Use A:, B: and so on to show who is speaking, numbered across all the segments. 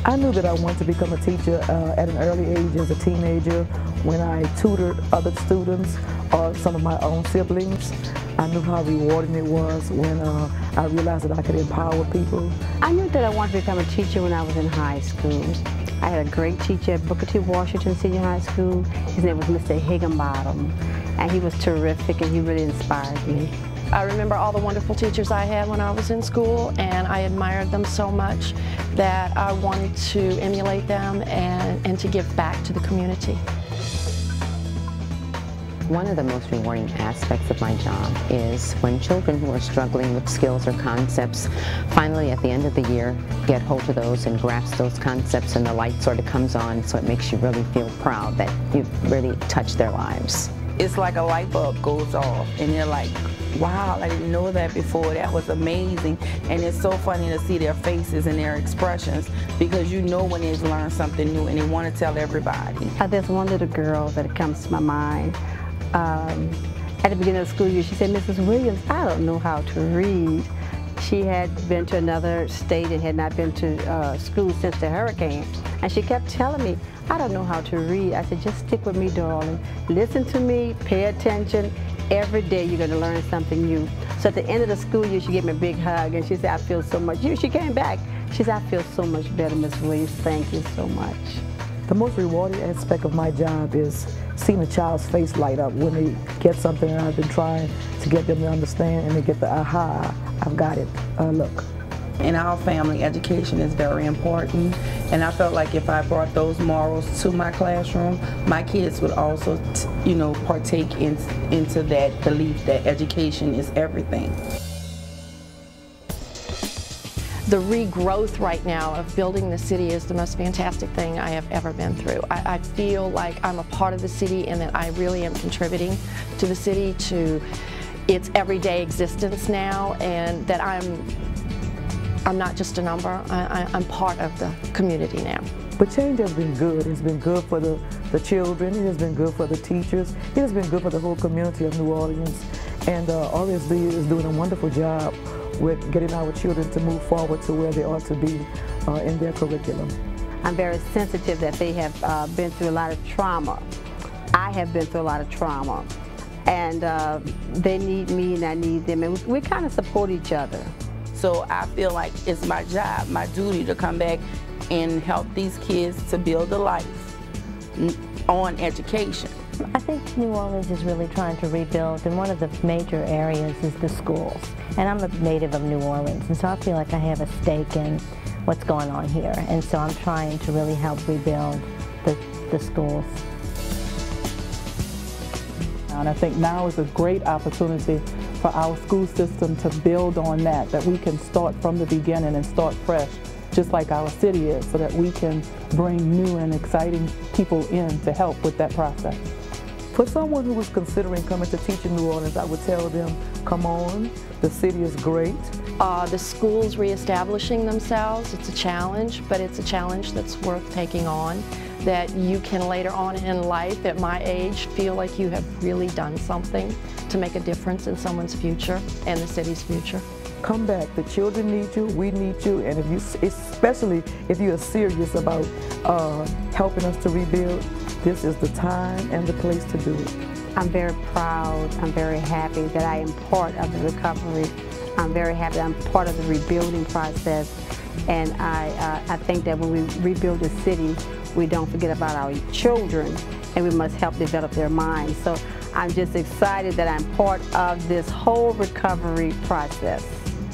A: I knew that I wanted to become a teacher at an early age as a teenager when I tutored other students or some of my own siblings. I knew how rewarding it was when I realized that I could empower people.
B: I knew that I wanted to become a teacher when I was in high school. I had a great teacher at Booker T. Washington Senior High School. His name was Mr. Higginbottom, and he was terrific and he really inspired me.
C: I remember all the wonderful teachers I had when I was in school, and I admired them so much that I wanted to emulate them and to give back to the community.
D: One of the most rewarding aspects of my job is when children who are struggling with skills or concepts finally at the end of the year get hold of those and grasp those concepts, and the light sort of comes on, so it makes you really feel proud that you've really touched their lives.
E: It's like a light bulb goes off and they're like, wow, I didn't know that before. That was amazing. And it's so funny to see their faces and their expressions, because you know when they've learned something new and they want to tell everybody.
B: There's one little girl that comes to my mind. At the beginning of the school year, she said, Mrs. Williams, I don't know how to read. She had been to another state and had not been to school since the hurricane. And she kept telling me, I don't know how to read. I said, just stick with me, darling. Listen to me, pay attention. Every day you're going to learn something new. So at the end of the school year, she gave me a big hug and she said, I feel so much. She came back. She said, I feel so much better, Miss Williams. Thank you so much.
A: The most rewarding aspect of my job is seeing a child's face light up when they get something that I've been trying to get them to understand, and they get the aha, I've got it, look.
E: In our family, education is very important, and I felt like if I brought those morals to my classroom, my kids would also, partake into that belief that education is everything.
C: The regrowth right now of building the city is the most fantastic thing I have ever been through. I feel like I'm a part of the city and that I really am contributing to the city, to its everyday existence now, and that I'm not just a number, I'm part of the community now.
A: But change has been good. It's been good for the children, it has been good for the teachers, it has been good for the whole community of New Orleans, and RSD is doing a wonderful job with getting our children to move forward to where they ought to be in their curriculum.
B: I'm very sensitive that they have been through a lot of trauma. I have been through a lot of trauma, and they need me and I need them, and we kind of support each other.
E: So I feel like it's my job, my duty to come back and help these kids to build a life on education.
F: I think New Orleans is really trying to rebuild, and one of the major areas is the schools. And I'm a native of New Orleans, and so I feel like I have a stake in what's going on here. And so I'm trying to really help rebuild the schools.
G: And I think now is a great opportunity for our school system to build on that we can start from the beginning and start fresh, just like our city is, so that we can bring new and exciting people in to help with that process.
A: For someone who is considering coming to teach in New Orleans, I would tell them, come on, the city is great.
C: The schools reestablishing themselves, it's a challenge, but it's a challenge that's worth taking on, that you can later on in life, at my age, feel like you have really done something to make a difference in someone's future and the city's future.
A: Come back. The children need you, we need you, and especially if you are serious about helping us to rebuild, this is the time and the place to do it.
B: I'm very proud, I'm very happy that I am part of the recovery. I'm very happy I'm part of the rebuilding process, and I think that when we rebuild the city, we don't forget about our children, and we must help develop their minds. So I'm just excited that I'm part of this whole recovery process.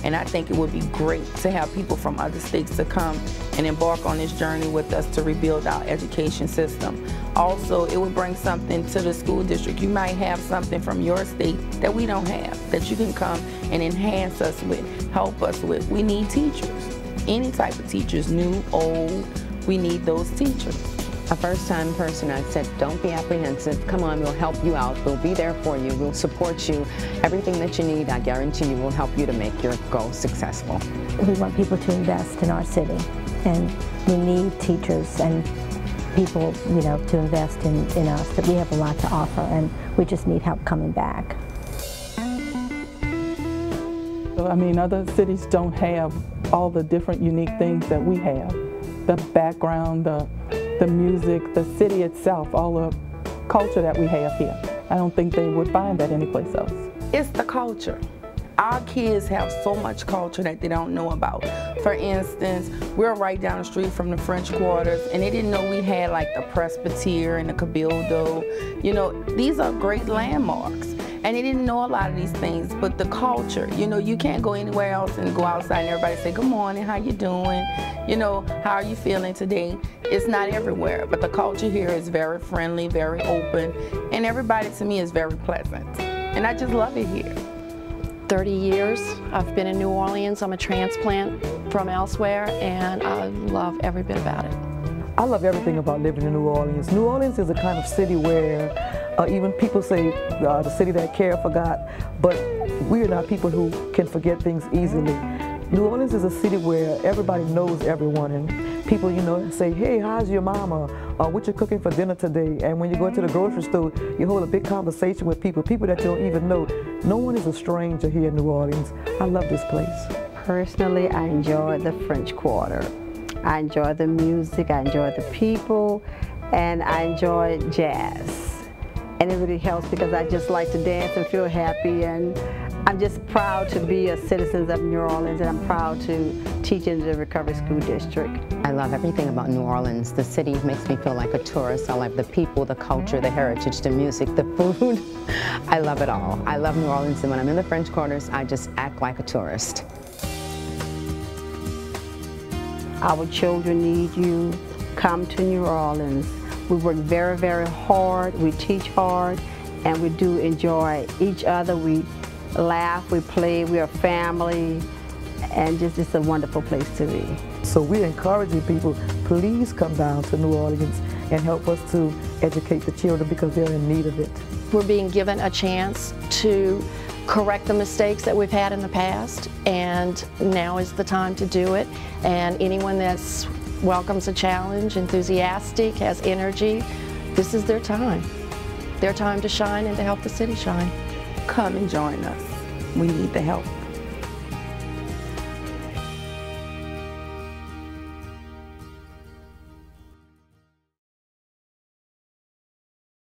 E: And I think it would be great to have people from other states to come and embark on this journey with us to rebuild our education system. Also, it would bring something to the school district. You might have something from your state that we don't have, that you can come and enhance us with, help us with. We need teachers, any type of teachers, new, old, we need those teachers.
D: A first-time person, I've said, don't be apprehensive. Come on, we'll help you out. We'll be there for you. We'll support you. Everything that you need, I guarantee you, will help you to make your goals successful.
F: We want people to invest in our city, and we need teachers and people, to invest in us, that we have a lot to offer, and we just need help coming back.
G: I mean, other cities don't have all the different unique things that we have. the background, the music, the city itself, all the culture that we have here. I don't think they would find that anyplace else.
E: It's the culture. Our kids have so much culture that they don't know about. For instance, we're right down the street from the French Quarters, and they didn't know we had like the Presbyterian and the Cabildo. You know, these are great landmarks. And they didn't know a lot of these things, but the culture, you know, you can't go anywhere else and go outside and everybody say, good morning, how you doing? You know, how are you feeling today? It's not everywhere, but the culture here is very friendly, very open, and everybody to me is very pleasant. And I just love it here.
C: 30 years I've been in New Orleans. I'm a transplant from elsewhere, and I love every bit about it.
A: I love everything about living in New Orleans. New Orleans is a kind of city where even people say the city that care forgot, but we are not people who can forget things easily. New Orleans is a city where everybody knows everyone, and people, you know, say, hey, how's your mama? Or what you cooking for dinner today? And when you go into the grocery store, you hold a big conversation with people that you don't even know. No one is a stranger here in New Orleans. I love this place.
B: Personally, I enjoy the French Quarter. I enjoy the music, I enjoy the people, and I enjoy jazz. And it really helps because I just like to dance and feel happy, and I'm just proud to be a citizen of New Orleans, and I'm proud to teach in the Recovery School District.
D: I love everything about New Orleans. The city makes me feel like a tourist. I love the people, the culture, the heritage, the music, the food. I love it all. I love New Orleans, and when I'm in the French Quarters, I just act like a tourist.
B: Our children need you. Come to New Orleans. We work very, very hard. We teach hard, and we do enjoy each other. We laugh, we play, we are family, and just it's a wonderful place to be.
A: So we're encouraging people, please come down to New Orleans and help us to educate the children because they're in need of it.
C: We're being given a chance to correct the mistakes that we've had in the past, and now is the time to do it. And anyone that welcomes a challenge, enthusiastic, has energy, this is their time. Their time to shine and to help the city shine.
E: Come and join us. We need the help.